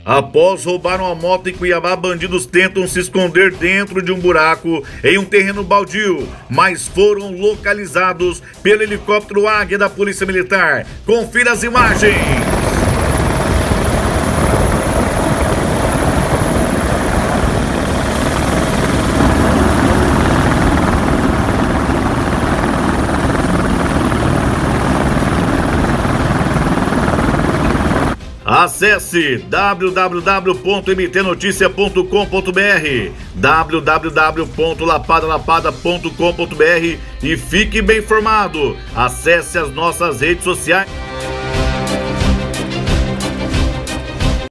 Após roubar uma moto em Cuiabá, bandidos tentam se esconder dentro de um buraco em um terreno baldio, mas foram localizados pelo helicóptero Águia da Polícia Militar. Confira as imagens. Acesse www.mtnoticia.com.br, www.lapadalapada.com.br e fique bem informado. Acesse as nossas redes sociais.